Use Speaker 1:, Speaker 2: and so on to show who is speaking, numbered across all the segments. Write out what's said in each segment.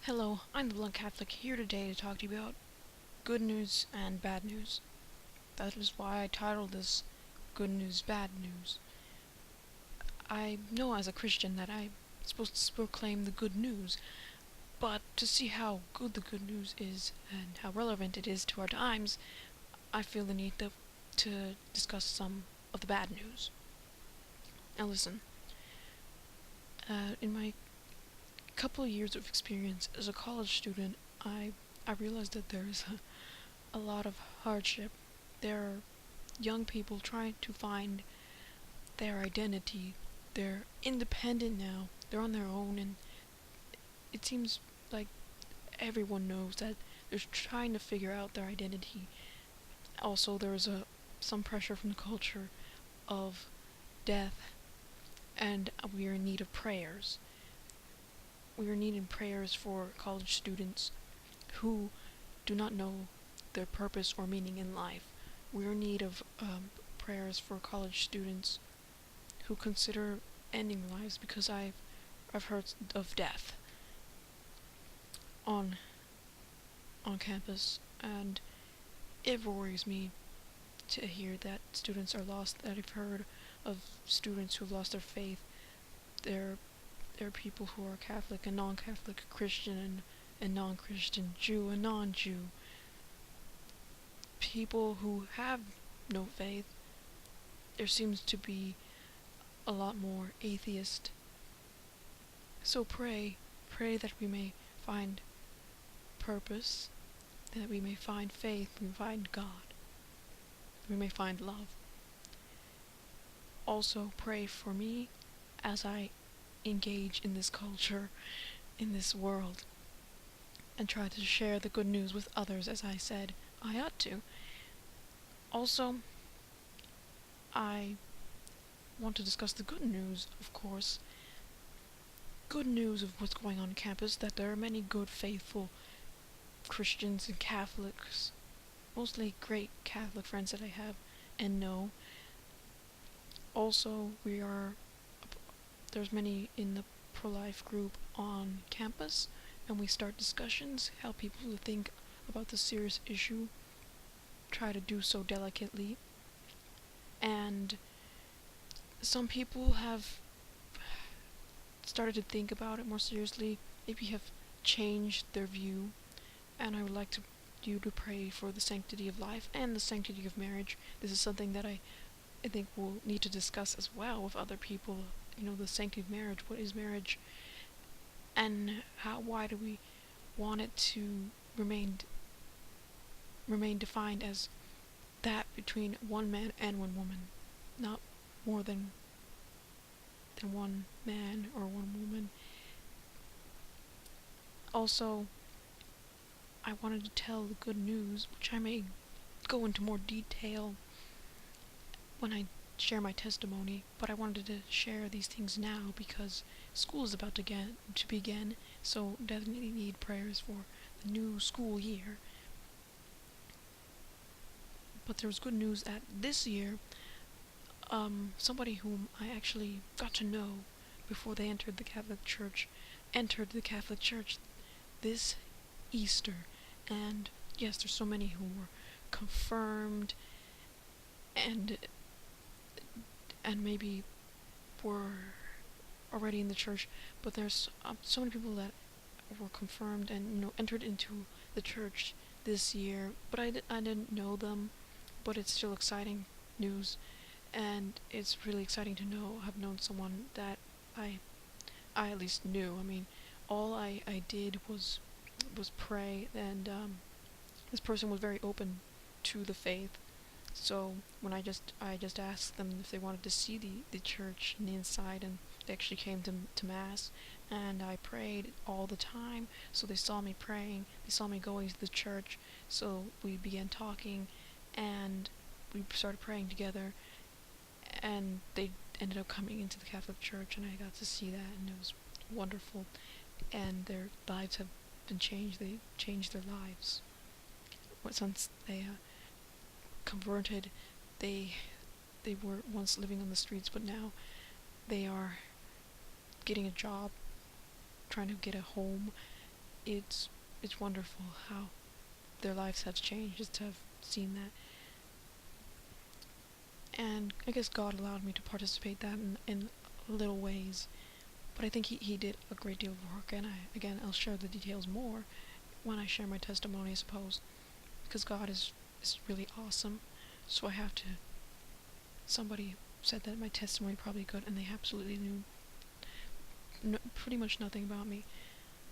Speaker 1: Hello, I'm the Blunt Catholic here today to talk to you about good news and bad news. That is why I titled this Good News, Bad News. I know as a Christian that I'm supposed to proclaim the good news, but to see how good the good news is and how relevant it is to our times, I feel the need to discuss some of the bad news. Now listen, in my couple of years of experience as a college student, I realized that there is a lot of hardship. There are young people trying to find their identity. They're independent now. They're on their own, and it seems like everyone knows that they're trying to figure out their identity. Also, there's some pressure from the culture of death, and we are in need of prayers. We are needing prayers for college students who do not know their purpose or meaning in life. We are in need of prayers for college students who consider ending lives because I've heard of death on campus, and it worries me to hear that students are lost. That I've heard of students who have lost their faith. There are people who are Catholic and non-Catholic, Christian and non-Christian, Jew and non-Jew. People who have no faith. There seems to be a lot more atheist. So pray that we may find purpose, that we may find faith, we may find God, that we may find love. Also pray for me as I engage in this culture, in this world, and try to share the good news with others as I said I ought to. Also, I want to discuss the good news, of course. Good news of what's going on campus, that there are many good, faithful Christians and Catholics, mostly great Catholic friends that I have and know. Also, there's many in the pro-life group on campus, and we start discussions, help people to think about the serious issue, try to do so delicately, and some people have started to think about it more seriously, maybe have changed their view, and I would like you to pray for the sanctity of life and the sanctity of marriage. This is something that I think we'll need to discuss as well with other people. The sanctity of marriage. What is marriage? And why do we want it to remain defined as that between one man and one woman, not more than one man or one woman. Also, I wanted to tell the good news, which I may go into more detail when I share my testimony, but I wanted to share these things now because school is about to begin, so definitely need prayers for the new school year. But there was good news that this year, somebody whom I actually got to know before they entered the Catholic Church this Easter. And yes, there's so many who were confirmed and maybe were already in the church, but there's so many people that were confirmed and entered into the church this year, but I didn't know them, but it's still exciting news, and it's really exciting to have known someone that I at least knew. I mean, all I did was pray, and this person was very open to the faith. So when I just asked them if they wanted to see the church and the inside, and they actually came to mass, and I prayed all the time. So they saw me praying, they saw me going to the church. So we began talking, and we started praying together, and they ended up coming into the Catholic Church, and I got to see that, and it was wonderful. And their lives have been changed. They changed their lives. Since they converted, they were once living on the streets, but now they are getting a job, trying to get a home, it's it's wonderful how their lives have changed just to have seen that. And I guess God allowed me to participate that in little ways. But I think he did a great deal of work, and I'll share the details more when I share my testimony, I suppose, because God is really awesome. So I have to. Somebody said that my testimony probably good, and they absolutely knew pretty much nothing about me,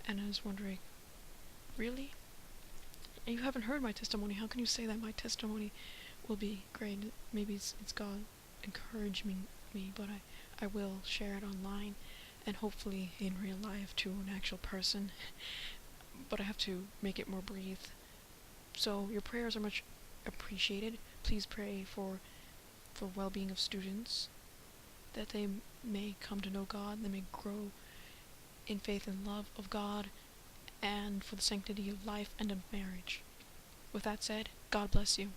Speaker 1: and I was wondering, really? You haven't heard my testimony. How can you say that my testimony will be great? Maybe it's God encouraging me, but I will share it online and hopefully in real life to an actual person. But I have to make it more brief. So your prayers are much appreciated. Please pray for well-being of students, that they may come to know God, they may grow in faith and love of God, and for the sanctity of life and of marriage. With that said, God bless you.